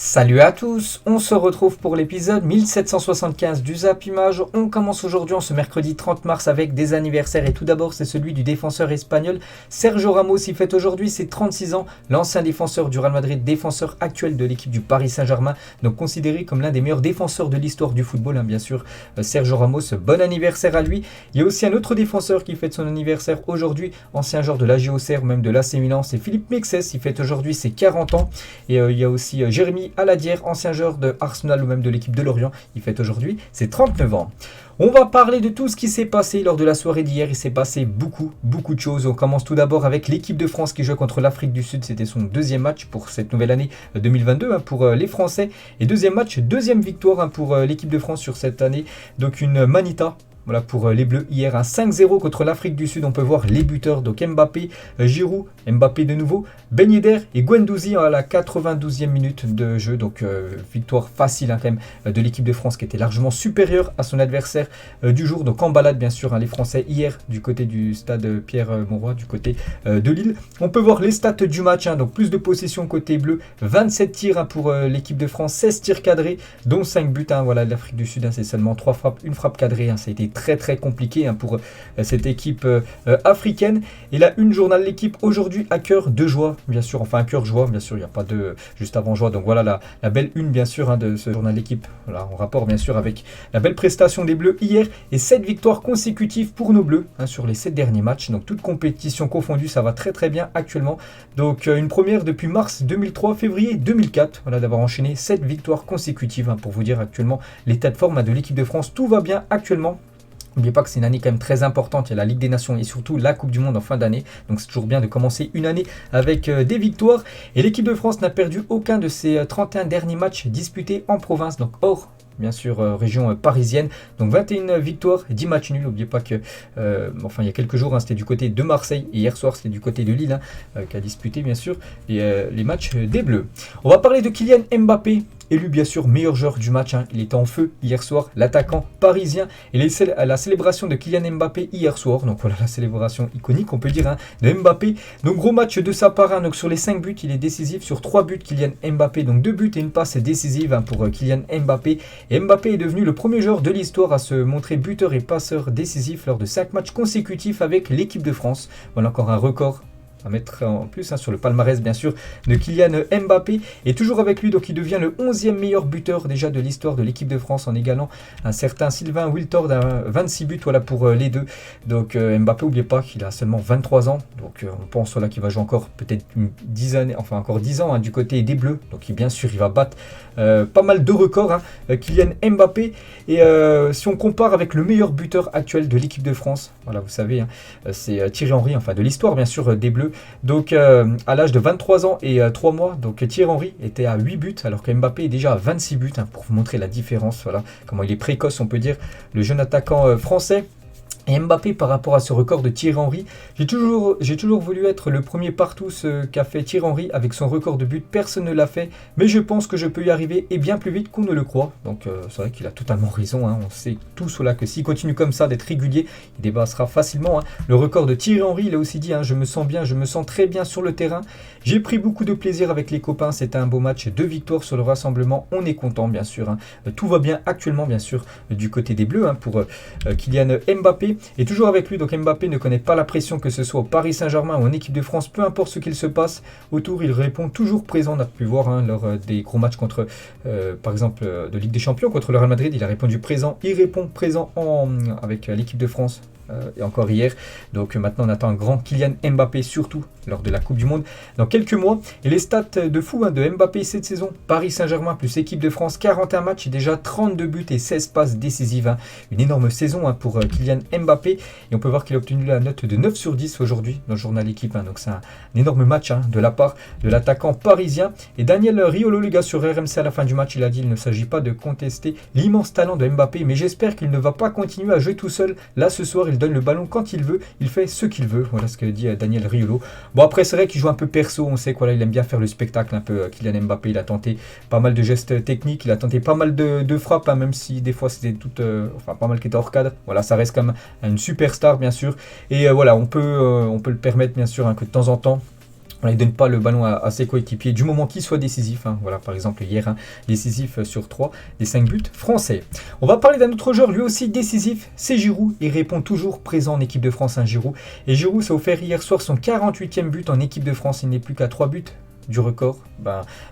Salut à tous, on se retrouve pour l'épisode 1775 du Zap Image. On commence aujourd'hui en ce mercredi 30 mars avec des anniversaires et tout d'abord c'est celui du défenseur espagnol Sergio Ramos. Il fête aujourd'hui ses 36 ans, l'ancien défenseur du Real Madrid, défenseur actuel de l'équipe du Paris Saint-Germain, donc considéré comme l'un des meilleurs défenseurs de l'histoire du football, bien sûr. Sergio Ramos, bon anniversaire à lui. Il y a aussi un autre défenseur qui fête son anniversaire aujourd'hui, ancien joueur de l'AG Auxerre ou même de l'AC Milan, c'est Philippe Mexes. Il fête aujourd'hui ses 40 ans et il y a aussi Jérémy Aladière, ancien joueur de Arsenal ou même de l'équipe de Lorient. Il fête aujourd'hui ses 39 ans. On va parler de tout ce qui s'est passé lors de la soirée d'hier. Il s'est passé beaucoup de choses. On commence tout d'abord avec l'équipe de France qui joue contre l'Afrique du Sud. C'était son deuxième match pour cette nouvelle année 2022 pour les Français. Et deuxième match, deuxième victoire pour l'équipe de France sur cette année. Donc une Manita. Voilà pour les Bleus hier, un 5-0 contre l'Afrique du Sud. On peut voir les buteurs, donc Mbappé, Giroud, Mbappé de nouveau, Ben Yedder et Guendouzi à la 92e minute de jeu. Donc victoire facile quand même de l'équipe de France qui était largement supérieure à son adversaire du jour. Donc en balade bien sûr les Français hier du côté du stade Pierre-Mauroy, du côté de Lille. On peut voir les stats du match, donc plus de possession côté bleu, 27 tirs pour l'équipe de France, 16 tirs cadrés, dont 5 buts. Voilà, l'Afrique du Sud, c'est seulement 3 frappes, une frappe cadrée. Ça a été très compliqué pour cette équipe africaine. Et là, une journal l'équipe aujourd'hui à cœur de joie, bien sûr, enfin à cœur joie, bien sûr, il n'y a pas de juste avant joie. Donc voilà la belle une, bien sûr, de ce journal l'équipe. Voilà, en rapport, bien sûr, avec la belle prestation des Bleus hier et 7 victoires consécutives pour nos Bleus sur les 7 derniers matchs. Donc toute compétition confondue, ça va très bien actuellement. Donc une première depuis mars 2003, février 2004, voilà, d'avoir enchaîné 7 victoires consécutives pour vous dire actuellement l'état de forme de l'équipe de France. Tout va bien actuellement. N'oubliez pas que c'est une année quand même très importante. Il y a la Ligue des Nations et surtout la Coupe du Monde en fin d'année. Donc c'est toujours bien de commencer une année avec des victoires. Et l'équipe de France n'a perdu aucun de ses 31 derniers matchs disputés en province, donc hors bien sûr région parisienne. Donc 21 victoires, 10 matchs nuls. N'oubliez pas que il y a quelques jours c'était du côté de Marseille et hier soir c'était du côté de Lille qui a disputé bien sûr les matchs des Bleus. On va parler de Kylian Mbappé, élu bien sûr meilleur joueur du match. Il était en feu hier soir, l'attaquant parisien. Et la célébration de Kylian Mbappé hier soir, donc voilà la célébration iconique on peut dire de Mbappé. Donc gros match de sa part, donc sur les 5 buts il est décisif, sur 3 buts Kylian Mbappé, donc 2 buts et une passe décisive pour Kylian Mbappé. Et Mbappé est devenu le premier joueur de l'histoire à se montrer buteur et passeur décisif lors de 5 matchs consécutifs avec l'équipe de France. Voilà encore un record à mettre en plus sur le palmarès bien sûr de Kylian Mbappé. Et toujours avec lui, donc il devient le 11e meilleur buteur déjà de l'histoire de l'équipe de France en égalant un certain Sylvain Wiltord à 26 buts pour les deux. Donc Mbappé, n'oubliez pas qu'il a seulement 23 ans, donc on pense qu'il va jouer encore peut-être une dizaine, enfin encore 10 ans du côté des Bleus. Donc bien sûr il va battre pas mal de records Kylian Mbappé. Et si on compare avec le meilleur buteur actuel de l'équipe de France, voilà, vous savez c'est Thierry Henry, enfin de l'histoire bien sûr des Bleus. Donc à l'âge de 23 ans et 3 mois, donc Thierry Henry était à 8 buts alors que Mbappé est déjà à 26 buts pour vous montrer la différence. Voilà comment il est précoce on peut dire, le jeune attaquant français. Et Mbappé par rapport à ce record de Thierry Henry, j'ai toujours voulu être le premier partout, ce qu'a fait Thierry Henry avec son record de but. Personne ne l'a fait, mais je pense que je peux y arriver et bien plus vite qu'on ne le croit. Donc c'est vrai qu'il a totalement raison, on sait tous que s'il continue comme ça d'être régulier, il dépassera facilement le record de Thierry Henry. Il a aussi dit je me sens bien, je me sens très bien sur le terrain. J'ai pris beaucoup de plaisir avec les copains, c'était un beau match, 2 victoires sur le rassemblement, on est content bien sûr. Tout va bien actuellement bien sûr du côté des Bleus pour Kylian Mbappé. Et toujours avec lui, donc Mbappé ne connaît pas la pression, que ce soit au Paris Saint-Germain ou en équipe de France, peu importe ce qu'il se passe autour, il répond toujours présent. On a pu voir lors des gros matchs contre, par exemple, de Ligue des Champions contre le Real Madrid, il a répondu présent, il répond présent avec l'équipe de France. Et encore hier. Donc maintenant on attend un grand Kylian Mbappé, surtout lors de la Coupe du Monde dans quelques mois. Et les stats de fou de Mbappé cette saison: Paris Saint-Germain plus équipe de France, 41 matchs et déjà 32 buts et 16 passes décisives. Une énorme saison pour Kylian Mbappé. Et on peut voir qu'il a obtenu la note de 9 sur 10 aujourd'hui dans le journal Équipe. Donc c'est un énorme match de la part de l'attaquant parisien. Et Daniel Riolo, les gars, sur RMC à la fin du match, il a dit: il ne s'agit pas de contester l'immense talent de Mbappé, mais j'espère qu'il ne va pas continuer à jouer tout seul. Là ce soir il donne le ballon quand il veut, il fait ce qu'il veut. Voilà ce que dit Daniel Riolo. Bon après c'est vrai qu'il joue un peu perso, on sait il aime bien faire le spectacle un peu. Kylian Mbappé, il a tenté pas mal de gestes techniques, il a tenté pas mal de frappes, même si des fois c'était pas mal qui étaient hors cadre. Voilà, ça reste comme une superstar bien sûr. Et voilà, on peut le permettre bien sûr que de temps en temps Voilà, il ne donne pas le ballon à ses coéquipiers du moment qu'il soit décisif. Voilà, par exemple, hier, décisif sur 3 des 5 buts français. On va parler d'un autre joueur, lui aussi décisif, c'est Giroud. Il répond toujours présent en équipe de France, Giroud. Et Giroud s'est offert hier soir son 48e but en équipe de France. Il n'est plus qu'à 3 buts du record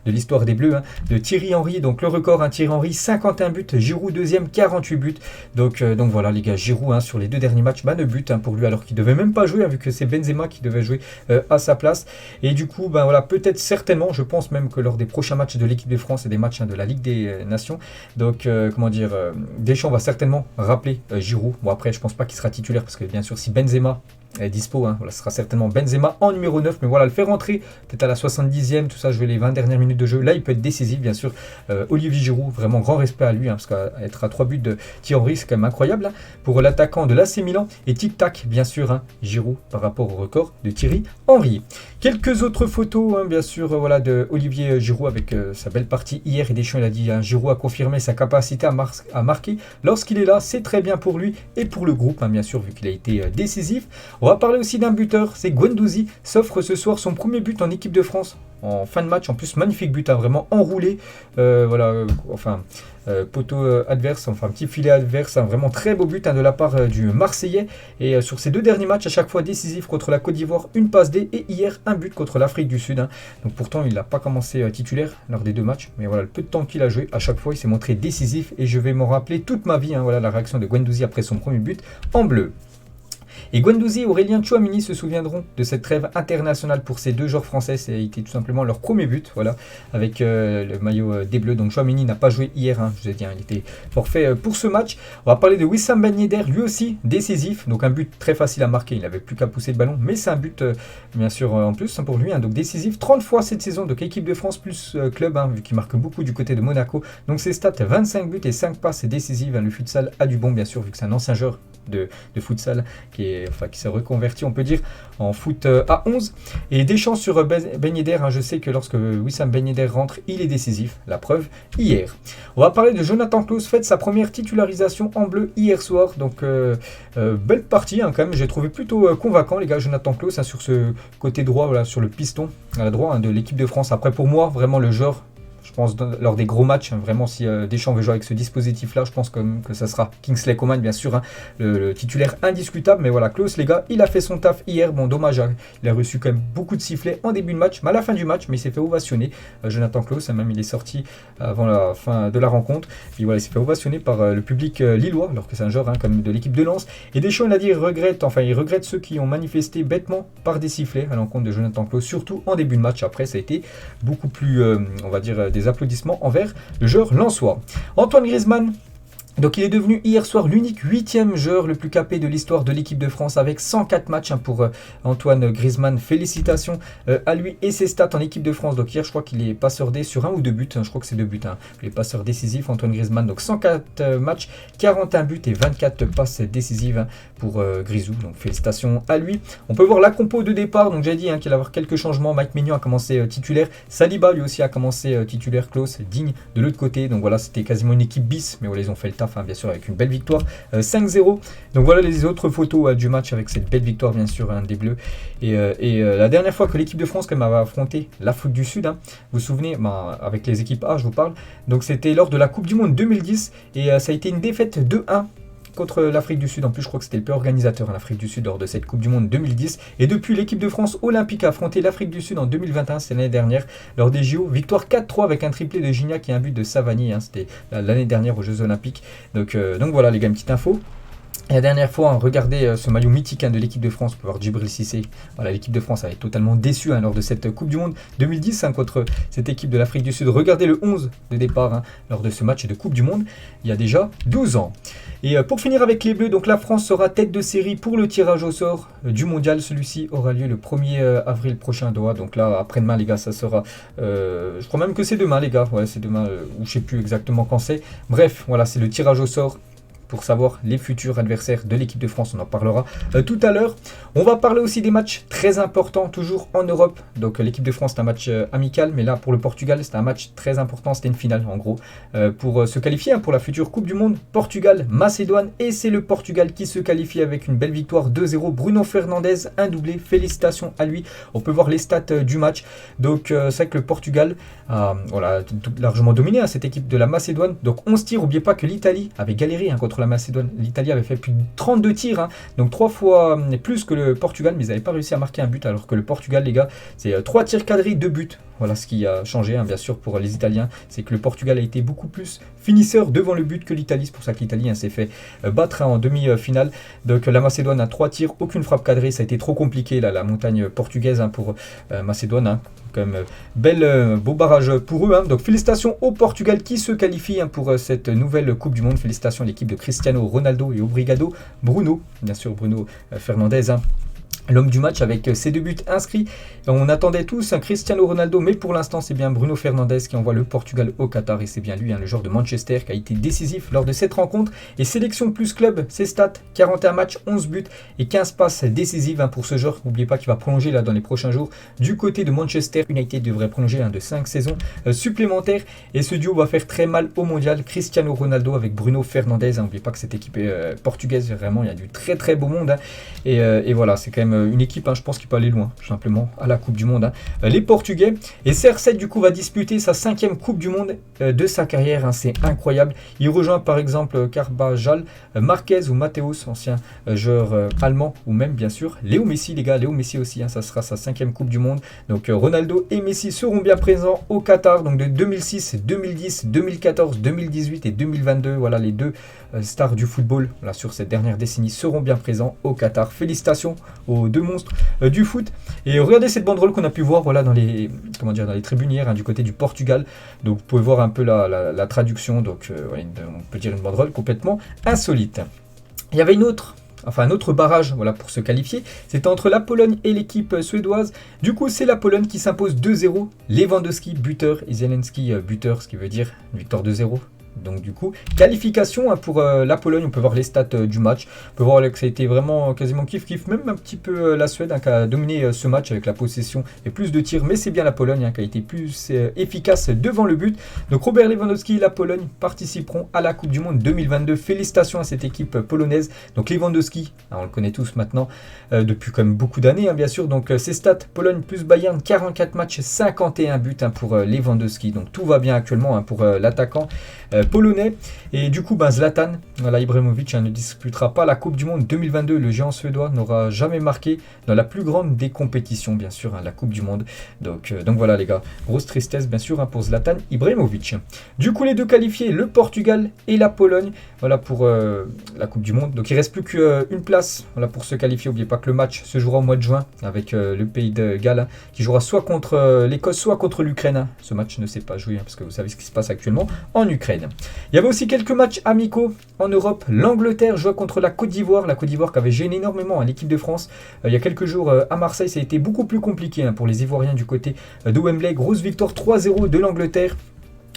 de l'histoire des Bleus, de Thierry Henry. Donc le record, Thierry Henry, 51 buts, Giroud deuxième, 48 buts. Donc voilà les gars, Giroud sur les 2 derniers matchs, 9 buts pour lui alors qu'il ne devait même pas jouer, vu que c'est Benzema qui devait jouer à sa place. Et du coup, voilà, peut-être certainement, je pense même que lors des prochains matchs de l'équipe de France et des matchs de la Ligue des Nations, donc Deschamps va certainement rappeler Giroud. Bon après, je pense pas qu'il sera titulaire parce que bien sûr si Benzema est dispo, voilà, ce sera certainement Benzema en numéro 9, mais voilà, le faire rentrer peut-être à la 70e, tout ça, jouer les 20 dernières minutes de jeu, là il peut être décisif, bien sûr. Olivier Giroud, vraiment grand respect à lui, parce qu'être à 3 buts de Thierry Henry, c'est quand même incroyable, pour l'attaquant de l'AC Milan, et tic-tac, bien sûr, Giroud par rapport au record de Thierry Henry. Quelques autres photos, bien sûr, voilà, de Olivier Giroud avec sa belle partie hier, et Deschamps il a dit, Giroud a confirmé sa capacité à marquer lorsqu'il est là, c'est très bien pour lui et pour le groupe, bien sûr, vu qu'il a été décisif. On va parler aussi d'un buteur, c'est Guendouzi, s'offre ce soir son premier but en équipe de France, en fin de match, en plus magnifique but, vraiment enroulé, poteau adverse, enfin petit filet adverse, vraiment très beau but de la part du Marseillais, et sur ces 2 derniers matchs, à chaque fois décisif contre la Côte d'Ivoire, une passe D, et hier un but contre l'Afrique du Sud, donc pourtant il n'a pas commencé titulaire lors des 2 matchs, mais voilà, le peu de temps qu'il a joué, à chaque fois il s'est montré décisif, et je vais m'en rappeler toute ma vie, voilà la réaction de Guendouzi après son premier but en bleu. Et Guendouzi et Aurélien Tchouameni se souviendront de cette trêve internationale pour ces 2 joueurs français. C'était tout simplement leur premier but, voilà, avec le maillot des Bleus. Donc Tchouameni n'a pas joué hier, je vous ai dit, il était forfait pour ce match. On va parler de Wissam Ben Yedder, lui aussi décisif. Donc un but très facile à marquer, il n'avait plus qu'à pousser le ballon. Mais c'est un but, bien sûr, en plus pour lui. Donc décisif 30 fois cette saison, donc équipe de France plus club, vu qu'il marque beaucoup du côté de Monaco. Donc ses stats, 25 buts et 5 passes décisives. Le futsal a du bon, bien sûr, vu que c'est un ancien joueur de futsal qui s'est reconverti, on peut dire, en foot à 11. Et Deschamps sur Ben Yedder, je sais que lorsque Wissam Ben Yedder rentre, il est décisif, la preuve hier. On va parler de Jonathan Klaus, fait sa première titularisation en bleu hier soir, donc belle partie quand même, j'ai trouvé plutôt convaincant les gars, Jonathan Klaus sur ce côté droit, voilà, sur le piston à la droite de l'équipe de France. Après pour moi, vraiment le joueur, je pense lors des gros matchs, vraiment si Deschamps veut jouer avec ce dispositif-là, je pense que ça sera Kingsley Coman, bien sûr, le titulaire indiscutable. Mais voilà, Klaus, les gars, il a fait son taf hier. Bon, dommage, il a reçu quand même beaucoup de sifflets en début de match, mais à la fin du match, mais il s'est fait ovationner. Jonathan Klaus, même il est sorti avant la fin de la rencontre. Puis voilà, il s'est fait ovationner par le public lillois, alors que c'est un joueur comme de l'équipe de Lens. Et Deschamps, il a dit, il regrette ceux qui ont manifesté bêtement par des sifflets à l'encontre de Jonathan Klaus, surtout en début de match. Après, ça a été beaucoup plus, on va dire, des applaudissements envers le joueur lensois. Antoine Griezmann, donc il est devenu hier soir l'unique 8e joueur le plus capé de l'histoire de l'équipe de France avec 104 matchs pour Antoine Griezmann. Félicitations à lui et ses stats en équipe de France. Donc hier je crois qu'il est passeur D sur 1 ou 2 buts, je crois que c'est 2 buts, les passeurs décisifs Antoine Griezmann. Donc 104 matchs, 41 buts et 24 passes décisives pour Grisou. Donc félicitations à lui. On peut voir la compo de départ, donc j'ai dit qu'il allait avoir quelques changements. Mike Maignan a commencé titulaire, Saliba lui aussi a commencé titulaire, Klaus, Digne de l'autre côté. Donc voilà, c'était quasiment une équipe bis, mais voilà, ils ont fait le taf, bien sûr, avec une belle victoire 5-0. Donc voilà les autres photos du match avec cette belle victoire, bien sûr, des Bleus. Et la dernière fois que l'équipe de France avait affronté l'Afrique du Sud, vous vous souvenez, avec les équipes A, je vous parle, donc c'était lors de la Coupe du Monde 2010 et ça a été une défaite 2-1 contre l'Afrique du Sud. En plus, je crois que c'était le pays organisateur, l'Afrique du Sud, lors de cette Coupe du Monde 2010. Et depuis, l'équipe de France olympique a affronté l'Afrique du Sud en 2021, c'est l'année dernière, lors des JO. Victoire 4-3 avec un triplé de Gignac et un but de Savani. C'était l'année dernière aux Jeux Olympiques. Donc voilà, les gars, une petite info. Et la dernière fois, regardez ce maillot mythique de l'équipe de France, on peut voir Djibril Cissé. Voilà, l'équipe de France avait totalement déçu lors de cette Coupe du Monde 2010 contre cette équipe de l'Afrique du Sud. Regardez le 11 de départ lors de ce match de Coupe du Monde, il y a déjà 12 ans. Et pour finir avec les Bleus, donc la France sera tête de série pour le tirage au sort du mondial. Celui-ci aura lieu le 1er avril prochain à Doha. Donc là, après-demain, les gars, ça sera... je crois même que c'est demain, les gars. Ouais, c'est demain, ou je ne sais plus exactement quand c'est. Bref, voilà, c'est le tirage au sort pour savoir les futurs adversaires de l'équipe de France. On en parlera tout à l'heure. On va parler aussi des matchs très importants, toujours en Europe. Donc l'équipe de France, c'est un match amical, mais là pour le Portugal, c'est un match très important. C'était une finale en gros pour se qualifier pour la future Coupe du Monde. Portugal-Macédoine, et c'est le Portugal qui se qualifie avec une belle victoire 2-0. Bruno Fernandes, un doublé, félicitations à lui. On peut voir les stats du match. Donc c'est vrai que le Portugal a largement dominé cette équipe de la Macédoine. Donc 11 tirs, n'oubliez pas que l'Italie avait galéré contre la Macédoine. L'Italie avait fait plus de 32 tirs, donc 3 fois plus que le Portugal, mais ils n'avaient pas réussi à marquer un but, alors que le Portugal, les gars, c'est 3 tirs cadrés, 2 buts. Voilà ce qui a changé, bien sûr, pour les Italiens, c'est que le Portugal a été beaucoup plus finisseur devant le but que l'Italie. C'est pour ça que l'Italie s'est fait battre en demi-finale. Donc la Macédoine a 3 tirs, aucune frappe cadrée. Ça a été trop compliqué, là, la montagne portugaise pour Macédoine. Quand même, beau barrage pour eux. Donc félicitations au Portugal qui se qualifie pour cette nouvelle Coupe du Monde. Félicitations à l'équipe de Cristiano Ronaldo et obrigado Bruno, bien sûr Bruno Fernandes. L'homme du match avec ses 2 buts inscrits. On attendait tous un Cristiano Ronaldo, mais pour l'instant c'est bien Bruno Fernandes qui envoie le Portugal au Qatar, et c'est bien lui, le joueur de Manchester, qui a été décisif lors de cette rencontre. Et sélection plus club, ses stats, 41 matchs, 11 buts et 15 passes décisives pour ce joueur. N'oubliez pas qu'il va prolonger là dans les prochains jours du côté de Manchester United. Devrait prolonger de 5 saisons supplémentaires, et ce duo va faire très mal au mondial. Cristiano Ronaldo avec Bruno Fernandes. N'oubliez pas que cette équipe portugaise, vraiment il y a du très très beau monde, et voilà, c'est quand même une équipe, je pense, qui peut aller loin, tout simplement, à la Coupe du Monde. Les Portugais. Et CR7, du coup, va disputer sa 5e Coupe du Monde de sa carrière. C'est incroyable. Il rejoint, par exemple, Carvajal, Marquez ou Matthäus, ancien joueur allemand, ou même, bien sûr, Léo Messi, les gars. Léo Messi aussi, ça sera sa 5e Coupe du Monde. Donc, Ronaldo et Messi seront bien présents au Qatar. Donc, de 2006, 2010, 2014, 2018 et 2022. Voilà, les 2 stars du football, là, sur cette dernière décennie, seront bien présents au Qatar. Félicitations aux 2 monstres du foot. Et regardez cette banderole qu'on a pu voir dans les tribunières du côté du Portugal. Donc vous pouvez voir un peu la traduction. Donc on peut dire une banderole complètement insolite. Il y avait un autre barrage pour se qualifier. C'était entre la Pologne et l'équipe suédoise. Du coup, c'est la Pologne qui s'impose 2-0. Lewandowski buteur et Zelensky buteur, ce qui veut dire une victoire 2-0. Donc du coup, qualification pour la Pologne. On peut voir les stats du match. On peut voir que ça a été vraiment quasiment kiff-kiff. Même un petit peu la Suède qui a dominé ce match avec la possession et plus de tirs. Mais c'est bien la Pologne qui a été plus efficace devant le but. Donc Robert Lewandowski et la Pologne participeront à la Coupe du Monde 2022. Félicitations à cette équipe polonaise. Donc Lewandowski, on le connaît tous maintenant depuis quand même beaucoup d'années, bien sûr. Donc ses stats, Pologne plus Bayern, 44 matchs, 51 buts pour Lewandowski. Donc tout va bien actuellement pour l'attaquant polonais. Et du coup, Zlatan Ibrahimovic ne disputera pas la Coupe du Monde 2022. Le géant suédois n'aura jamais marqué dans la plus grande des compétitions, bien sûr, la Coupe du Monde. Donc voilà les gars, grosse tristesse bien sûr pour Zlatan Ibrahimovic. Du coup, les 2 qualifiés, le Portugal et la Pologne, pour la Coupe du Monde. Donc il ne reste plus qu'une place pour se qualifier. N'oubliez pas que le match se jouera au mois de juin avec le pays de Galles qui jouera soit contre l'Écosse, soit contre l'Ukraine. Ce match ne s'est pas joué parce que vous savez ce qui se passe actuellement en Ukraine. Il y avait aussi quelques matchs amicaux en Europe. L'Angleterre jouait contre la Côte d'Ivoire. La Côte d'Ivoire qui avait gêné énormément l'équipe de France. Il y a quelques jours à Marseille, ça a été beaucoup plus compliqué pour les Ivoiriens du côté de Wembley. Grosse victoire 3-0 de l'Angleterre.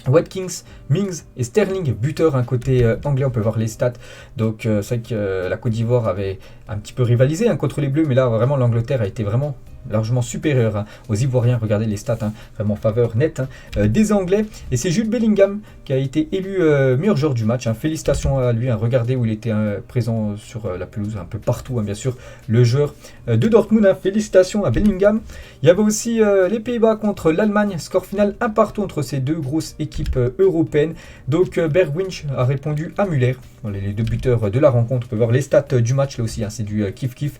Watkins, Mings et Sterling, buteur côté anglais, on peut voir les stats. Donc c'est vrai que la Côte d'Ivoire avait un petit peu rivalisé contre les Bleus, mais là vraiment l'Angleterre a été vraiment largement supérieur aux Ivoiriens. Regardez les stats, vraiment en faveur nette des Anglais. Et c'est Jude Bellingham qui a été élu meilleur joueur du match. Félicitations à lui. Regardez où il était présent sur la pelouse, un peu partout, bien sûr, le joueur de Dortmund. Félicitations à Bellingham. Il y avait aussi les Pays-Bas contre l'Allemagne. Score final 1-1 entre ces 2 grosses équipes européennes. Donc Bergwijn a répondu à Müller. Les 2 buteurs de la rencontre. On peut voir les stats du match là aussi. C'est du kiff-kiff.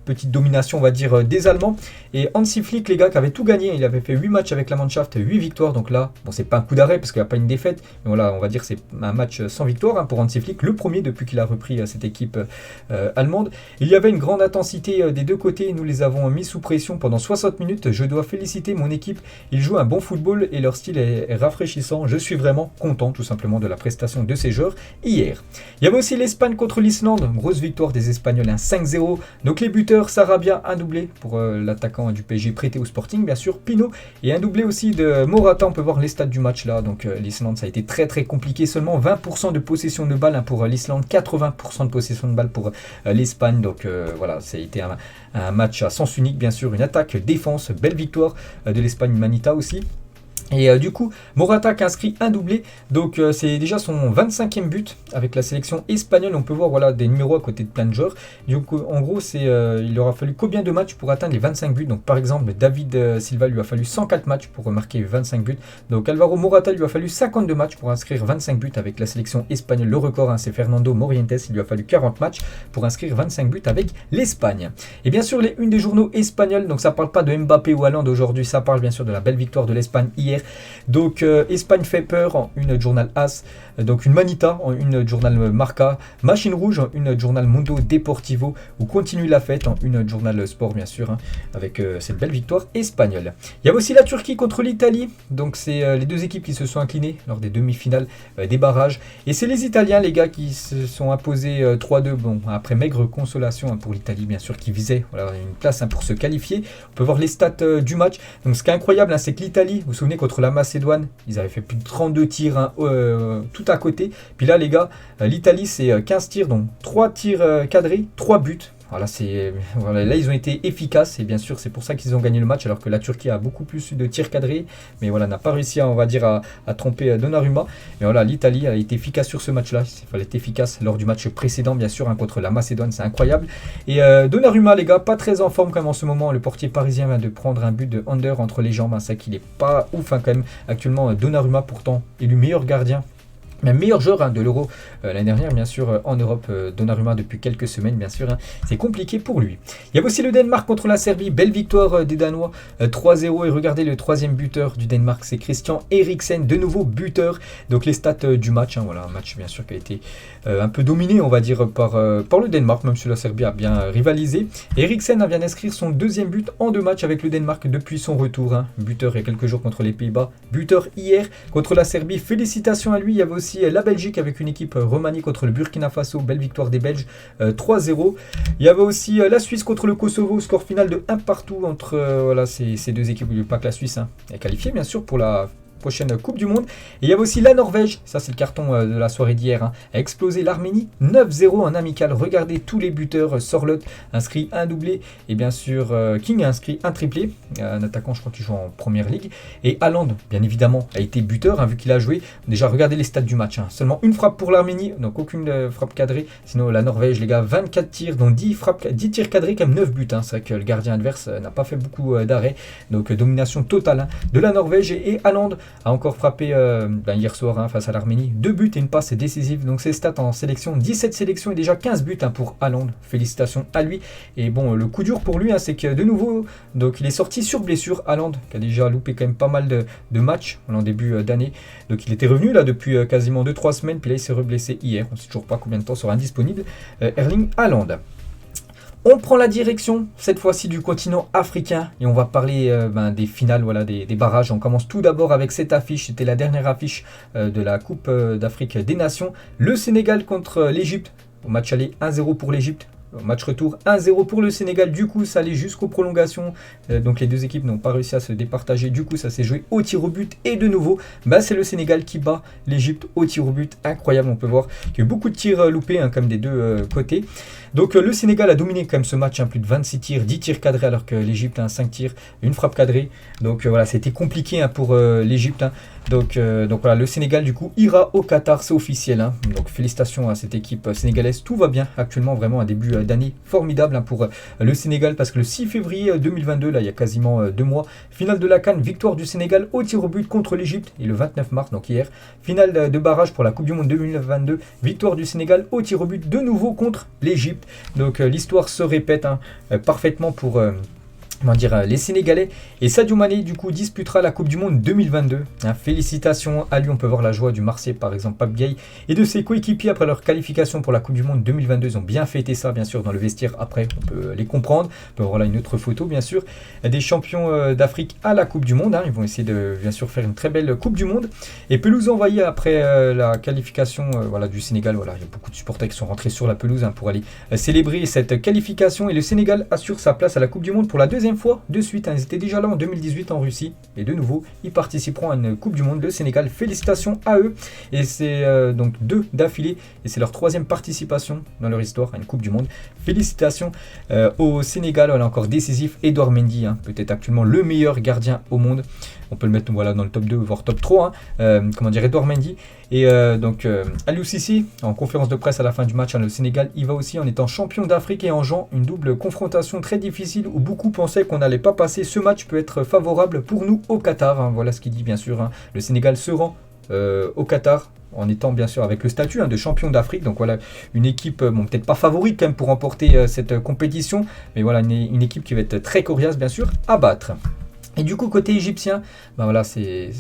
Petite domination, on va dire, des Allemands. Et Hansi Flick, les gars, qui avait tout gagné. Il avait fait 8 matchs avec la Mannschaft, 8 victoires. Donc là, bon, c'est pas un coup d'arrêt parce qu'il n'y a pas une défaite. Mais voilà, on va dire que c'est un match sans victoire pour Hansi Flick. Le premier depuis qu'il a repris cette équipe allemande. Il y avait une grande intensité des 2 côtés. Nous les avons mis sous pression pendant 60 minutes. Je dois féliciter mon équipe. Ils jouent un bon football et leur style est rafraîchissant. Je suis vraiment content, tout simplement, de la prestation de ces joueurs hier. Il y avait aussi l'Espagne contre l'Islande. Grosse victoire des Espagnols, 5-0. Donc les buteurs buteur Sarabia, un doublé pour l'attaquant du PSG prêté au Sporting, bien sûr, Pinot, et un doublé aussi de Morata. On peut voir les stats du match là, donc l'Islande, ça a été très très compliqué, seulement 20% de possession de balle pour l'Islande, 80% de possession de balle pour l'Espagne, donc voilà, ça a été un match à sens unique, bien sûr, une attaque, défense, belle victoire de l'Espagne, Manita aussi. Et du coup, Morata qui a inscrit un doublé, donc c'est déjà son 25e but avec la sélection espagnole. On peut voir voilà, des numéros à côté de plein de joueurs. Donc en gros, il aura fallu combien de matchs pour atteindre les 25 buts. Donc par exemple, David Silva lui a fallu 104 matchs pour marquer 25 buts. Donc Alvaro Morata lui a fallu 52 matchs pour inscrire 25 buts avec la sélection espagnole. Le record, hein, c'est Fernando Morientes, il lui a fallu 40 matchs pour inscrire 25 buts avec l'Espagne. Et bien sûr, les unes des journaux espagnols, donc ça parle pas de Mbappé ou Haaland aujourd'hui, ça parle bien sûr de la belle victoire de l'Espagne hier. Donc Espagne fait peur en une journal As, donc une Manita en une journal Marca, Machine Rouge en une journal Mundo Deportivo, ou Continue la fête en une journal Sport bien sûr, hein, avec cette belle victoire espagnole. Il y a aussi la Turquie contre l'Italie, donc c'est les deux équipes qui se sont inclinées lors des demi-finales des barrages, et c'est les Italiens les gars qui se sont imposés 3-2, bon après maigre consolation hein, pour l'Italie bien sûr qui visait voilà, une place hein, pour se qualifier. On peut voir les stats du match, donc ce qui est incroyable hein, c'est que l'Italie, vous vous souvenez contre la Macédoine, ils avaient fait plus de 32 tirs hein, tout à côté. Puis là les gars, l'Italie c'est 15 tirs, donc 3 tirs cadrés, 3 buts. Voilà, là ils ont été efficaces et bien sûr c'est pour ça qu'ils ont gagné le match alors que la Turquie a beaucoup plus de tirs cadrés, mais voilà, n'a pas réussi on va dire à tromper Donnarumma. Mais voilà, l'Italie a été efficace sur ce match-là, il fallait être efficace lors du match précédent bien sûr hein, contre la Macédoine, c'est incroyable. Et Donnarumma les gars, pas très en forme quand même en ce moment, le portier parisien vient de prendre un but de under entre les jambes, hein, c'est qu'il est pas ouf hein, quand même actuellement. Donnarumma pourtant élu meilleur gardien, même meilleur joueur hein, de l'Euro l'année dernière, bien sûr, en Europe, Donnarumma depuis quelques semaines, bien sûr, hein, c'est compliqué pour lui. Il y a aussi le Danemark contre la Serbie, belle victoire des Danois, 3-0, et regardez le troisième buteur du Danemark, c'est Christian Eriksen, de nouveau buteur. Donc les stats du match, hein, voilà, un match bien sûr qui a été un peu dominé, on va dire, par le Danemark, même si la Serbie a bien rivalisé. Eriksen vient d'inscrire son deuxième but en 2 matchs avec le Danemark depuis son retour, hein, buteur il y a quelques jours contre les Pays-Bas, buteur hier contre la Serbie, félicitations à lui. Il y avait aussi la Belgique avec une équipe Roumanie contre le Burkina Faso, belle victoire des Belges, 3-0. Il y avait aussi la Suisse contre le Kosovo, score final de 1 partout entre voilà, ces deux équipes. N'oubliez pas que la Suisse hein, est qualifiée bien sûr pour la prochaine Coupe du Monde. Et il y avait aussi la Norvège, ça c'est le carton de la soirée d'hier, hein, a explosé l'Arménie 9-0 en amical. Regardez tous les buteurs, Sorloth inscrit un doublé, et bien sûr King a inscrit un triplé, un attaquant je crois qui joue en première ligue, et Haaland bien évidemment a été buteur hein, vu qu'il a joué. Déjà regardez les stats du match, hein. Seulement une frappe pour l'Arménie, donc aucune frappe cadrée. Sinon la Norvège les gars, 24 tirs dont 10 tirs cadrés, quand même 9 buts, hein. C'est vrai que le gardien adverse n'a pas fait beaucoup d'arrêts, donc domination totale hein, de la Norvège. Et Haaland a encore frappé hier soir hein, face à l'Arménie, 2 buts et une passe décisive. Donc ses stats en sélection, 17 sélections et déjà 15 buts hein, pour Haaland, félicitations à lui. Et bon, le coup dur pour lui hein, c'est que de nouveau donc il est sorti sur blessure, Haaland qui a déjà loupé quand même pas mal de matchs en début d'année. Donc il était revenu là depuis quasiment 2-3 semaines, puis là il s'est reblessé hier, on ne sait toujours pas combien de temps sera indisponible Erling Haaland. On prend la direction, cette fois-ci du continent africain, et on va parler des finales, voilà, des barrages. On commence tout d'abord avec cette affiche, c'était la dernière affiche de la Coupe d'Afrique des Nations. Le Sénégal contre l'Égypte, au match aller 1-0 pour l'Égypte. Match retour 1-0 pour le Sénégal, du coup ça allait jusqu'aux prolongations, donc les deux équipes n'ont pas réussi à se départager, du coup ça s'est joué au tir au but, et de nouveau c'est le Sénégal qui bat l'Égypte au tir au but. Incroyable, on peut voir qu'il y a eu beaucoup de tirs loupés hein, comme des deux côtés. Donc le Sénégal a dominé quand même ce match, hein, plus de 26 tirs, 10 tirs cadrés alors que l'Égypte a 5 tirs, une frappe cadrée. Donc voilà, c'était compliqué hein, pour l'Égypte. Hein. Donc voilà, le Sénégal du coup ira au Qatar, c'est officiel. Hein. Donc félicitations à cette équipe sénégalaise, tout va bien actuellement, vraiment un début d'année formidable hein, pour le Sénégal, parce que le 6 février 2022, là il y a quasiment 2 mois, finale de la CAN, victoire du Sénégal au tir au but contre l'Égypte, et le 29 mars, donc hier, finale de barrage pour la Coupe du Monde 2022, victoire du Sénégal au tir au but de nouveau contre l'Égypte. Donc l'histoire se répète hein, parfaitement pour comment dire, les Sénégalais. Et Sadio Mané, du coup, disputera la Coupe du Monde 2022. Félicitations à lui, on peut voir la joie du Marseillais, par exemple, Pape Gueye, et de ses coéquipiers après leur qualification pour la Coupe du Monde 2022. Ils ont bien fêté ça, bien sûr, dans le vestiaire. Après, on peut les comprendre. On peut voir là une autre photo, bien sûr, des champions d'Afrique à la Coupe du Monde. Ils vont essayer de, bien sûr, faire une très belle Coupe du Monde. Et pelouse envahie après la qualification voilà, du Sénégal. Voilà, il y a beaucoup de supporters qui sont rentrés sur la pelouse pour aller célébrer cette qualification. Et le Sénégal assure sa place à la Coupe du Monde pour la deuxième fois de suite. Ils étaient déjà là en 2018 en Russie et de nouveau ils participeront à une Coupe du Monde. Le Sénégal, félicitations à eux, et c'est donc 2 d'affilée et c'est leur 3e participation dans leur histoire à une Coupe du Monde. Félicitations au Sénégal. Voilà, encore décisif Edouard Mendy, peut-être actuellement le meilleur gardien au monde. On peut le mettre voilà, dans le top 2 voire top 3, comment dire, Edouard Mendy. Et donc Aliou Cissé en conférence de presse à la fin du match, le Sénégal il va aussi en étant champion d'Afrique et en jouant une double confrontation très difficile où beaucoup pensaient qu'on n'allait pas passer. Ce match peut être favorable pour nous au Qatar, voilà ce qu'il dit bien sûr. Le Sénégal se rend au Qatar en étant bien sûr avec le statut de champion d'Afrique. Donc voilà, une équipe, bon, peut-être pas favorite quand même pour remporter cette compétition, mais voilà, une équipe qui va être très coriace bien sûr à battre. Et du coup, côté égyptien, ben voilà, c'est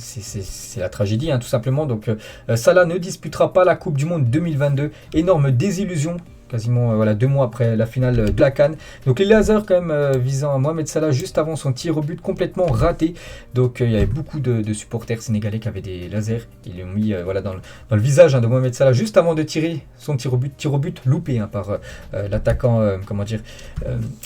la tragédie, tout simplement. Donc, Salah ne disputera pas la Coupe du Monde 2022. Énorme désillusion, quasiment voilà, 2 mois après la finale de la CAN. Donc, les lasers, quand même, visant Mohamed Salah juste avant son tir au but complètement raté. Donc, il y avait beaucoup de supporters sénégalais qui avaient des lasers. Ils l'ont mis voilà, dans le visage de Mohamed Salah juste avant de tirer son tir au but loupé par l'attaquant comment dire,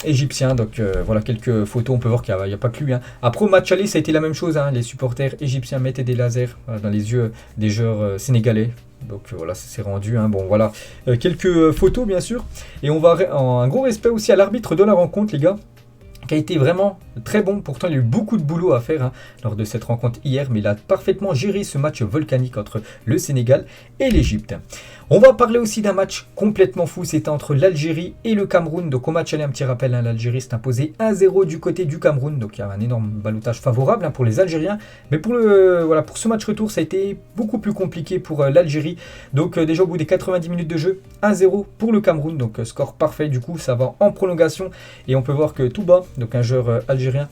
égyptien. Donc, voilà quelques photos. On peut voir qu'il n'y a pas que lui. Après, au match aller, ça a été la même chose. Les supporters égyptiens mettaient des lasers dans les yeux des joueurs sénégalais. Donc voilà, ça s'est rendu. Bon voilà, quelques photos bien sûr. Et on va un gros respect aussi à l'arbitre de la rencontre, les gars, qui a été vraiment très bon. Pourtant, il y a eu beaucoup de boulot à faire lors de cette rencontre hier, mais il a parfaitement géré ce match volcanique entre le Sénégal et l'Égypte. On va parler aussi d'un match complètement fou, c'était entre l'Algérie et le Cameroun. Donc au match aller, un petit rappel, l'Algérie s'est imposée 1-0 du côté du Cameroun. Donc il y a un énorme ballottage favorable pour les Algériens. Mais pour ce match retour, ça a été beaucoup plus compliqué pour l'Algérie. Donc déjà au bout des 90 minutes de jeu, 1-0 pour le Cameroun. Donc score parfait, du coup ça va en prolongation. Et on peut voir que Touba, donc un joueur algérien,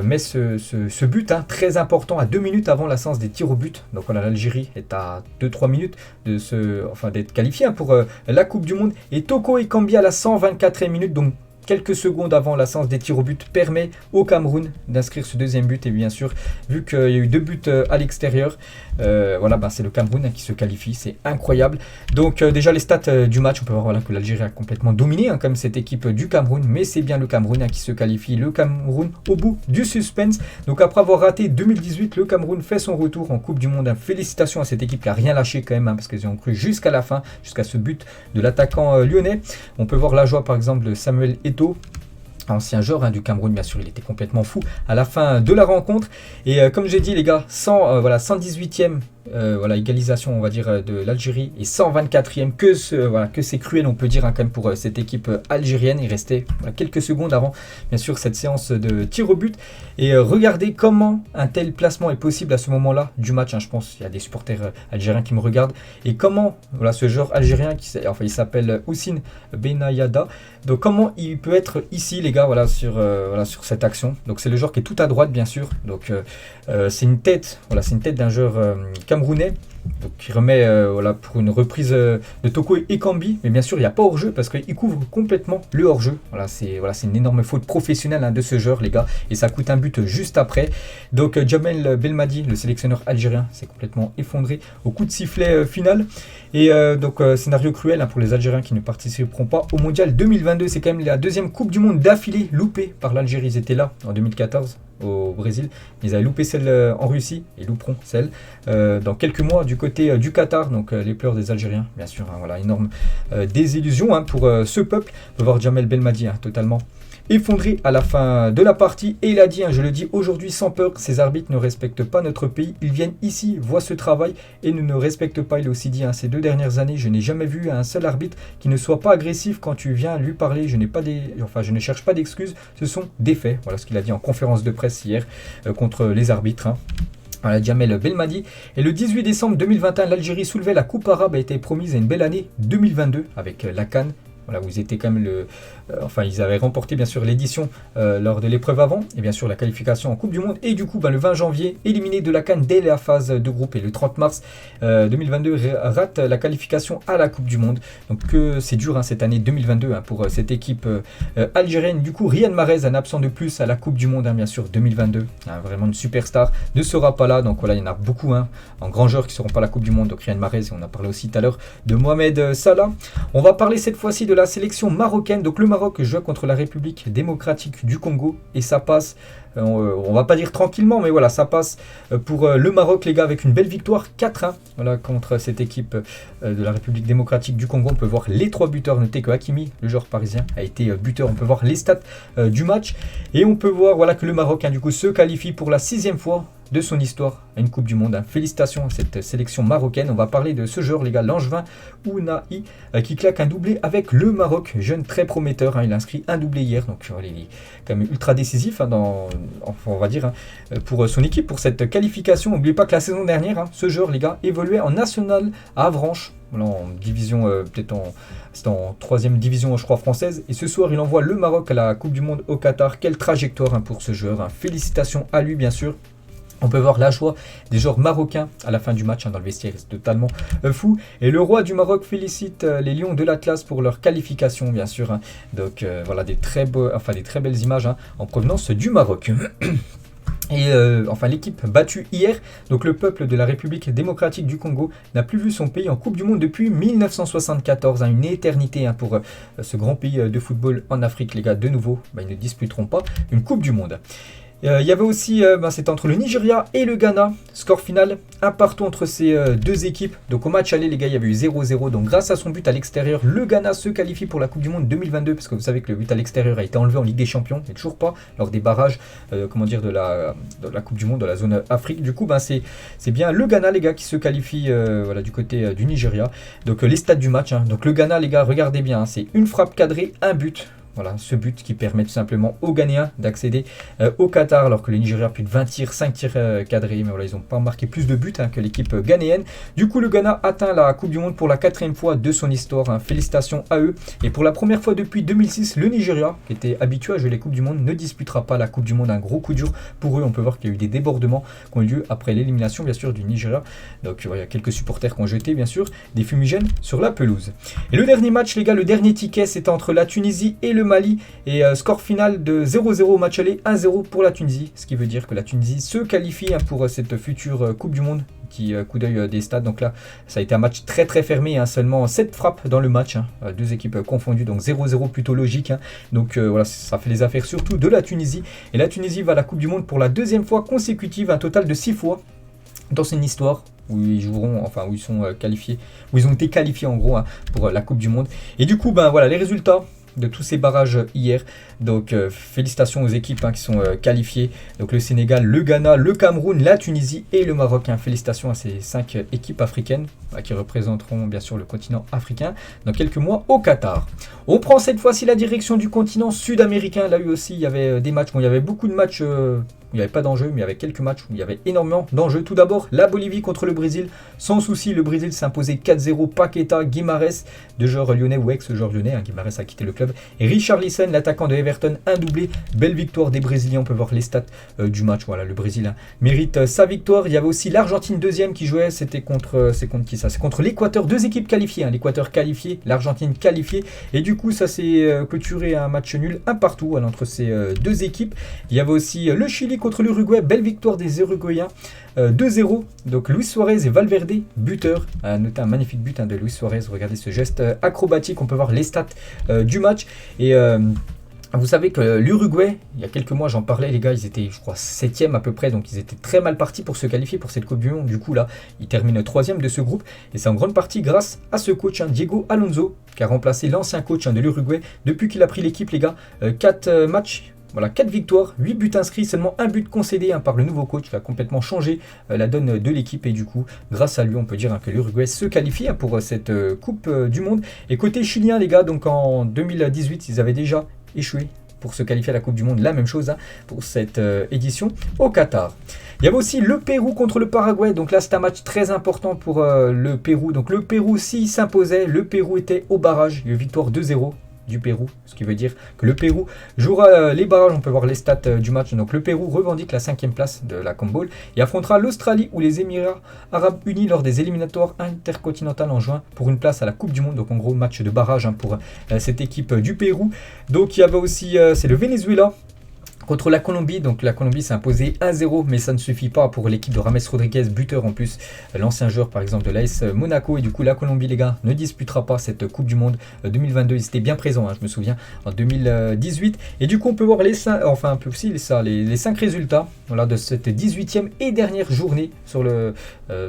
met ce but très important à 2 minutes avant la séance des tirs au but. Donc voilà, l'Algérie est à 2-3 minutes d'être qualifiée pour la Coupe du Monde. Et Toko Ekambi à la 124e minute, donc quelques secondes avant la séance des tirs au but, permet au Cameroun d'inscrire ce 2e but. Et bien sûr, vu qu'il y a eu 2 buts à l'extérieur, voilà, c'est le Cameroun qui se qualifie, c'est incroyable. Donc déjà les stats du match, on peut voir voilà, que l'Algérie a complètement dominé comme cette équipe du Cameroun, mais c'est bien le Cameroun qui se qualifie. Le Cameroun au bout du suspense. Donc après avoir raté 2018, le Cameroun fait son retour en Coupe du Monde. Félicitations à cette équipe qui n'a rien lâché quand même, parce qu'ils ont cru jusqu'à la fin, jusqu'à ce but de l'attaquant lyonnais. On peut voir la joie par exemple de Samuel Eto'o, ancien joueur du Cameroun, bien sûr, il était complètement fou à la fin de la rencontre. Et comme j'ai dit les gars, 118e voilà, égalisation on va dire de l'Algérie et 124e, que c'est cruel on peut dire quand même pour cette équipe algérienne. Il restait quelques secondes avant bien sûr cette séance de tir au but. Et regardez comment un tel placement est possible à ce moment là du match, je pense il y a des supporters algériens qui me regardent, et comment voilà, ce joueur algérien il s'appelle Houssine Benayada, donc comment il peut être ici les gars, voilà, sur cette action. Donc c'est le joueur qui est tout à droite bien sûr, donc c'est une tête, voilà, c'est une tête d'un joueur camerounais, donc qui remet voilà, pour une reprise de Toko Ekambi, mais bien sûr il n'y a pas hors-jeu parce qu'il couvre complètement le hors-jeu. Voilà, c'est une énorme faute professionnelle de ce joueur les gars, et ça coûte un but juste après. Donc Djamel Belmadi, le sélectionneur algérien, s'est complètement effondré au coup de sifflet final. Et donc scénario cruel pour les Algériens qui ne participeront pas au Mondial 2022. C'est quand même la 2e Coupe du Monde d'affilée loupée par l'Algérie. Ils étaient là en 2014 au Brésil, ils avaient loupé celle en Russie et louperont celle dans quelques mois du côté du Qatar. Donc les pleurs des Algériens bien sûr, voilà, énorme désillusion pour ce peuple. On peut voir Djamel Belmadi totalement effondré à la fin de la partie, et il a dit, je le dis aujourd'hui sans peur, ces arbitres ne respectent pas notre pays, ils viennent ici, voient ce travail et ne respectent pas. Il a aussi dit, ces 2 dernières années, je n'ai jamais vu un seul arbitre qui ne soit pas agressif quand tu viens lui parler, je ne cherche pas d'excuses, ce sont des faits. Voilà ce qu'il a dit en conférence de presse hier contre les arbitres. Voilà, Djamel Belmadi. Et le 18 décembre 2021, l'Algérie soulevait la Coupe arabe, a été promise à une belle année 2022 avec la CAN. voilà, vous étiez quand même enfin, ils avaient remporté bien sûr l'édition lors de l'épreuve avant, et bien sûr la qualification en Coupe du Monde. Et du coup, le 20 janvier, éliminé de la CAN dès la phase de groupe. Et le 30 mars 2022, rate la qualification à la Coupe du Monde. Donc c'est dur cette année 2022 pour cette équipe algérienne. Du coup, Riyad Mahrez, un absent de plus à la Coupe du Monde, bien sûr, 2022. Vraiment une superstar, ne sera pas là. Donc voilà, il y en a beaucoup en grands joueurs qui ne seront pas à la Coupe du Monde. Donc Riyad Mahrez, on a parlé aussi tout à l'heure de Mohamed Salah. On va parler cette fois-ci de la sélection marocaine. Donc le Maroc joue contre la République démocratique du Congo et ça passe, on va pas dire tranquillement, mais voilà, ça passe pour le Maroc, les gars, avec une belle victoire 4-1 voilà, contre cette équipe de la République démocratique du Congo. On peut voir les 3 buteurs. Notez que Hakimi, le joueur parisien, a été buteur. On peut voir les stats du match et on peut voir voilà, que le Maroc du coup se qualifie pour la 6e fois de son histoire à une Coupe du Monde. Félicitations à cette sélection marocaine. On va parler de ce joueur, les gars, l'Angevin Ounahi, qui claque un doublé avec le Maroc. Jeune très prometteur, il a inscrit un doublé hier, donc il est quand même ultra décisif on va dire, pour son équipe, pour cette qualification. N'oubliez pas que la saison dernière, ce joueur, les gars, évoluait en national à Avranches, en division, c'était en 3e division, je crois, française. Et ce soir, il envoie le Maroc à la Coupe du Monde au Qatar. Quelle trajectoire pour ce joueur. Félicitations à lui, bien sûr. On peut voir la joie des joueurs marocains à la fin du match dans le vestiaire, c'est totalement fou. Et le roi du Maroc félicite les Lions de l'Atlas pour leur qualification, bien sûr. Donc voilà, des très belles images en provenance du Maroc. Et l'équipe battue hier, donc le peuple de la République démocratique du Congo n'a plus vu son pays en Coupe du Monde depuis 1974, une éternité pour ce grand pays de football en Afrique, les gars. De nouveau, ils ne disputeront pas une Coupe du Monde. Il y avait aussi, c'était entre le Nigeria et le Ghana. Score final, un partout entre ces deux équipes. Donc au match aller, les gars, il y avait eu 0-0. Donc grâce à son but à l'extérieur, le Ghana se qualifie pour la Coupe du Monde 2022. Parce que vous savez que le but à l'extérieur a été enlevé en Ligue des Champions. Et toujours pas lors des barrages de la Coupe du Monde, de la zone Afrique. Du coup, c'est bien le Ghana, les gars, qui se qualifie du côté du Nigeria. Donc les stats du match. Donc le Ghana, les gars, regardez bien. C'est une frappe cadrée, un but. Voilà, ce but qui permet tout simplement aux Ghanéens d'accéder au Qatar, alors que le Nigeria a plus de 20 tirs, 5 tirs cadrés, mais voilà, ils n'ont pas marqué plus de buts que l'équipe ghanéenne. Du coup, le Ghana atteint la Coupe du Monde pour la 4e fois de son histoire. Félicitations à eux. Et pour la première fois depuis 2006, le Nigeria, qui était habitué à jouer les Coupes du Monde, ne disputera pas la Coupe du Monde. Un gros coup dur pour eux. On peut voir qu'il y a eu des débordements qui ont eu lieu après l'élimination, bien sûr, du Nigeria. Donc, il y a quelques supporters qui ont jeté, bien sûr, des fumigènes sur la pelouse. Et le dernier match, les gars, le dernier ticket, c'était entre la Tunisie et le Mali. Et score final de 0-0 au match aller, 1-0 pour la Tunisie. Ce qui veut dire que la Tunisie se qualifie pour cette future Coupe du Monde. Petit coup d'œil des stades. Donc là, ça a été un match très très fermé. Seulement 7 frappes dans le match. Deux équipes confondues. Donc 0-0 plutôt logique. Donc voilà, ça fait les affaires surtout de la Tunisie. Et la Tunisie va à la Coupe du Monde pour la 2e fois consécutive. Un total de 6 fois dans une histoire où ils joueront, où ils sont qualifiés, où ils ont été qualifiés en gros pour la Coupe du Monde. Et du coup, voilà les résultats de tous ces barrages hier. Donc félicitations aux équipes qui sont qualifiées. Donc le Sénégal, le Ghana, le Cameroun, la Tunisie et le Maroc. Félicitations à ces 5 équipes africaines qui représenteront bien sûr le continent africain dans quelques mois au Qatar. On prend cette fois-ci la direction du continent sud-américain. Là aussi il y avait des matchs. Bon, il y avait beaucoup de matchs il n'y avait pas d'enjeu, mais il y avait quelques matchs où il y avait énormément d'enjeux. Tout d'abord, la Bolivie contre le Brésil. Sans souci, le Brésil s'est imposé 4-0. Paqueta, Guimarães, deux joueurs lyonnais ou ex-joueurs lyonnais. Guimarães a quitté le club. Et Richarlison, l'attaquant de Everton, un doublé. Belle victoire des Brésiliens. On peut voir les stats du match. Voilà, le Brésil mérite sa victoire. Il y avait aussi l'Argentine deuxième qui jouait. C'était contre qui ça? C'est contre l'Équateur. Deux équipes qualifiées. L'Équateur qualifié, l'Argentine qualifiée. Et du coup, ça s'est clôturé un match nul, un partout entre ces deux équipes. Il y avait aussi le Chili contre l'Uruguay, belle victoire des Uruguayens, 2-0. Donc Luis Suarez et Valverde, buteurs. Notez un magnifique but de Luis Suarez. Regardez ce geste acrobatique. On peut voir les stats du match. Et vous savez que l'Uruguay, il y a quelques mois, j'en parlais, les gars, ils étaient, je crois, 7e à peu près. Donc ils étaient très mal partis pour se qualifier pour cette Coupe du Monde. Du coup, là, ils terminent 3e de ce groupe. Et c'est en grande partie grâce à ce coach, Diego Alonso, qui a remplacé l'ancien coach de l'Uruguay. Depuis qu'il a pris l'équipe, les gars, 4 matchs. Voilà, 4 victoires, 8 buts inscrits, seulement un but concédé par le nouveau coach qui a complètement changé la donne de l'équipe. Et du coup, grâce à lui, on peut dire que l'Uruguay se qualifie pour cette Coupe du Monde. Et côté chilien, les gars, donc en 2018, ils avaient déjà échoué pour se qualifier à la Coupe du Monde, la même chose pour cette édition au Qatar. Il y avait aussi le Pérou contre le Paraguay, donc là c'est un match très important pour le Pérou. Donc le Pérou, s'il s'imposait, le Pérou était au barrage, il y a eu victoire 2-0 du Pérou, ce qui veut dire que le Pérou jouera les barrages. On peut voir les stats du match. Donc le Pérou revendique la 5e place de la CONMEBOL et affrontera l'Australie ou les Émirats Arabes Unis lors des éliminatoires intercontinentales en juin pour une place à la Coupe du Monde. Donc en gros match de barrage pour cette équipe du Pérou. Donc il y avait aussi c'est le Venezuela contre la Colombie. Donc la Colombie s'est imposée 1-0, mais ça ne suffit pas pour l'équipe de James Rodriguez, buteur en plus, l'ancien joueur par exemple de l'AS Monaco. Et du coup la Colombie, les gars, ne disputera pas cette Coupe du Monde 2022. Ils étaient bien présents, je me souviens, en 2018. Et du coup on peut voir les 5 résultats voilà, de cette 18e et dernière journée sur le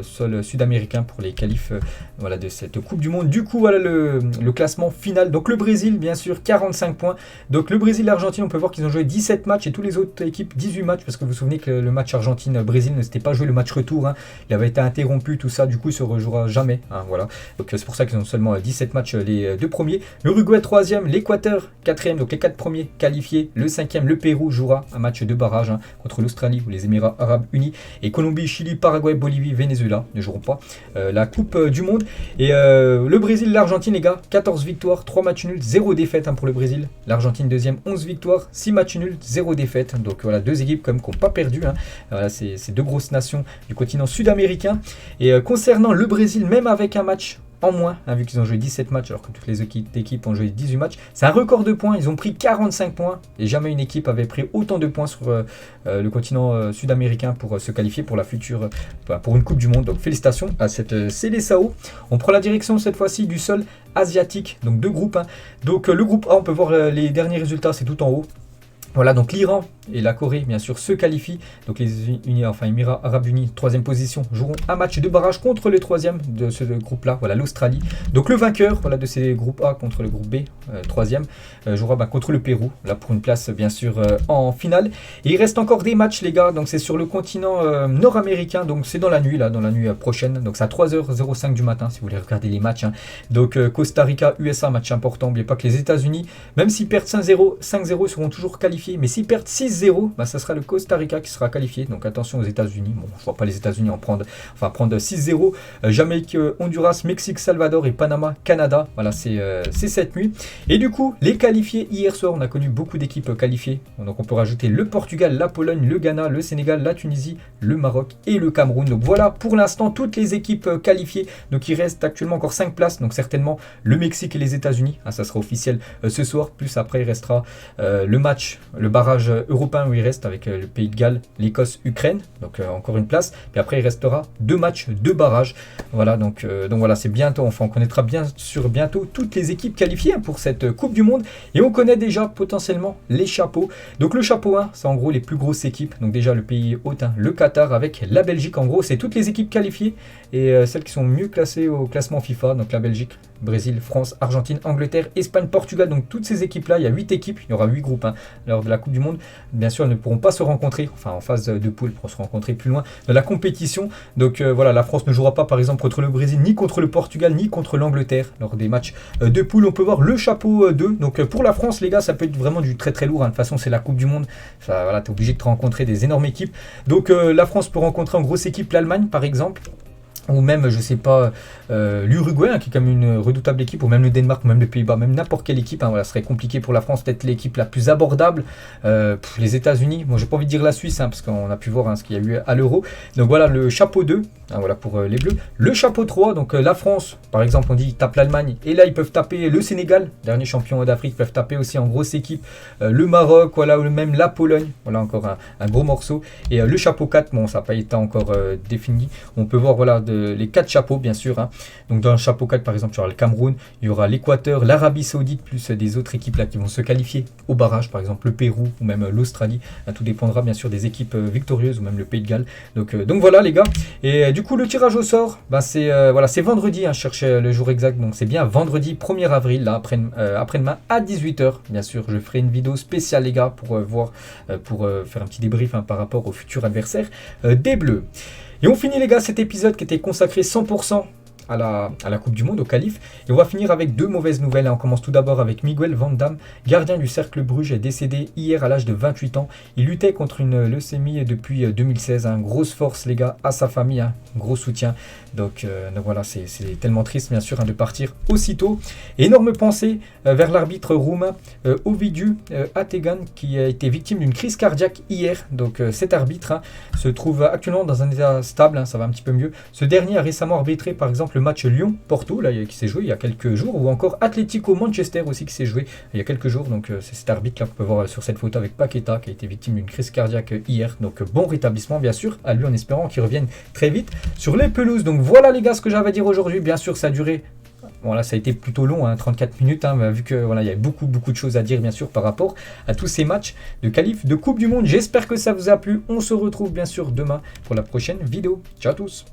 sol sud-américain pour les qualifs voilà, de cette Coupe du Monde. Du coup voilà le classement final. Donc le Brésil, bien sûr, 45 points. Donc le Brésil et l'Argentine, on peut voir qu'ils ont joué 17 matchs et tous les autres équipes 18 matchs, parce que vous vous souvenez que le match Argentine-Brésil ne s'était pas joué le match retour, il avait été interrompu, tout ça, du coup il se rejouera jamais, voilà. Donc c'est pour ça qu'ils ont seulement 17 matchs les deux premiers. L'Uruguay 3e, l'Équateur 4e, donc les 4 premiers qualifiés. Le 5e, le Pérou, jouera un match de barrage contre l'Australie ou les Émirats Arabes Unis. Et Colombie, Chili, Paraguay, Bolivie, Venezuela ne joueront pas la Coupe du Monde. Et le Brésil, l'Argentine, les gars, 14 victoires, 3 matchs nuls, 0 défaite pour le Brésil. L'Argentine 2e, 11 victoires, 6 matchs nuls, 0 défaite. Donc voilà, deux équipes comme qui n'ont pas perdu. Voilà, c'est deux grosses nations du continent sud-américain. Et concernant le Brésil, même avec un match en moins, vu qu'ils ont joué 17 matchs alors que toutes les équipes ont joué 18 matchs, c'est un record de points. Ils ont pris 45 points et jamais une équipe avait pris autant de points sur le continent sud-américain pour se qualifier pour la future, pour une Coupe du Monde. Donc félicitations à cette Seleção. On prend la direction cette fois-ci du sol asiatique, donc deux groupes. Donc le groupe A, on peut voir les derniers résultats, c'est tout en haut. Voilà, donc l'Iran et la Corée, bien sûr, se qualifient. Donc les Émirats Arabes Unis, 3e position, joueront un match de barrage contre le 3e de ce groupe-là, voilà, l'Australie. Donc le vainqueur voilà, de ces groupes A contre le groupe B, 3e, jouera contre le Pérou, là pour une place, bien sûr, en finale. Et il reste encore des matchs, les gars, donc c'est sur le continent nord-américain, donc c'est dans la nuit, là, dans la nuit prochaine. Donc c'est à 3h05 du matin, si vous voulez regarder les matchs. Donc Costa Rica, USA, match important. N'oubliez pas que les États-Unis, même s'ils perdent 5-0, seront toujours qualifiés. Mais s'ils perdent 6-0, ça sera le Costa Rica qui sera qualifié. Donc attention aux États-Unis. Bon, je ne vois pas les États-Unis prendre 6-0. Jamaïque, Honduras, Mexique, Salvador et Panama, Canada. Voilà, c'est cette nuit. Et du coup, les qualifiés hier soir, on a connu beaucoup d'équipes qualifiées. Donc on peut rajouter le Portugal, la Pologne, le Ghana, le Sénégal, la Tunisie, le Maroc et le Cameroun. Donc voilà pour l'instant toutes les équipes qualifiées. Donc il reste actuellement encore 5 places. Donc certainement le Mexique et les États-Unis. Ça sera officiel ce soir. Plus après, il restera le match, le barrage européen où il reste avec le Pays de Galles, l'Écosse, Ukraine, donc encore une place. Puis après il restera 2 matchs, 2 barrages. Voilà, donc voilà, c'est bientôt. Enfin, on connaîtra bien sûr bientôt toutes les équipes qualifiées pour cette Coupe du Monde. Et on connaît déjà potentiellement les chapeaux. Donc le chapeau 1, c'est en gros les plus grosses équipes. Donc déjà le pays hôte, le Qatar avec la Belgique. En gros, c'est toutes les équipes qualifiées et celles qui sont mieux classées au classement FIFA. Donc la Belgique, Brésil, France, Argentine, Angleterre, Espagne, Portugal. Donc toutes ces équipes-là, il y a 8 équipes. Il y aura 8 groupes lors de la Coupe du Monde. Bien sûr, elles ne pourront pas se rencontrer, enfin en phase de poule, pour se rencontrer plus loin de la compétition. Donc voilà, la France ne jouera pas par exemple contre le Brésil, ni contre le Portugal, ni contre l'Angleterre lors des matchs de poule. On peut voir le chapeau 2. Donc pour la France, les gars, ça peut être vraiment du très très lourd. De toute façon, c'est la Coupe du Monde. Voilà, tu es obligé de te rencontrer des énormes équipes. Donc la France peut rencontrer en grosse équipe l'Allemagne par exemple. Ou même, je sais pas, l'Uruguay, qui est quand même une redoutable équipe, ou même le Danemark, ou même les Pays-Bas, même n'importe quelle équipe. Voilà, ce serait compliqué pour la France, peut-être l'équipe la plus abordable. Les États-Unis, moi j'ai pas envie de dire la Suisse, parce qu'on a pu voir ce qu'il y a eu à l'Euro. Donc voilà, le chapeau 2, voilà pour les Bleus. Le chapeau 3, donc la France, par exemple, on dit tape l'Allemagne, et là ils peuvent taper le Sénégal, dernier champion d'Afrique, ils peuvent taper aussi en grosse équipe le Maroc, voilà, ou même la Pologne, voilà encore un gros morceau. Et le chapeau 4, bon, ça n'a pas été encore défini. On peut voir, voilà, les 4 chapeaux bien sûr. Donc dans le chapeau 4 par exemple il y aura le Cameroun, il y aura l'Équateur, l'Arabie Saoudite, plus des autres équipes là qui vont se qualifier au barrage, par exemple le Pérou ou même l'Australie. Tout dépendra bien sûr des équipes victorieuses ou même le Pays de Galles. Donc voilà les gars. Et du coup le tirage au sort, c'est voilà, c'est vendredi, je cherchais le jour exact, donc c'est bien vendredi 1er avril, là après-demain à 18h. Bien sûr je ferai une vidéo spéciale les gars pour voir, pour faire un petit débrief par rapport au futur adversaire des Bleus. Et on finit les gars cet épisode qui était consacré 100% à la Coupe du Monde, au qualif. Et on va finir avec deux mauvaises nouvelles. On commence tout d'abord avec Miguel Van Damme, gardien du Cercle Bruges, est décédé hier à l'âge de 28 ans. Il luttait contre une leucémie depuis 2016. Grosse force les gars, à sa famille, gros soutien. Donc voilà, c'est tellement triste bien sûr de partir aussitôt. Énorme pensée vers l'arbitre roumain Ovidiu Ategan, qui a été victime d'une crise cardiaque hier. Donc cet arbitre se trouve actuellement dans un état stable, ça va un petit peu mieux. Ce dernier a récemment arbitré par exemple le match Lyon-Porto qui s'est joué il y a quelques jours, ou encore Atlético-Manchester aussi qui s'est joué il y a quelques jours. Donc c'est cet arbitre là qu'on peut voir sur cette photo avec Paqueta, qui a été victime d'une crise cardiaque hier. Donc bon rétablissement bien sûr à lui, en espérant qu'il revienne très vite sur les pelouses. Donc voilà les gars ce que j'avais à dire aujourd'hui. Bien sûr ça a duré, voilà, ça a été plutôt long, 34 minutes, vu que voilà, il y a beaucoup de choses à dire bien sûr par rapport à tous ces matchs de qualif de Coupe du Monde. J'espère que ça vous a plu. On se retrouve bien sûr demain pour la prochaine vidéo. Ciao à tous.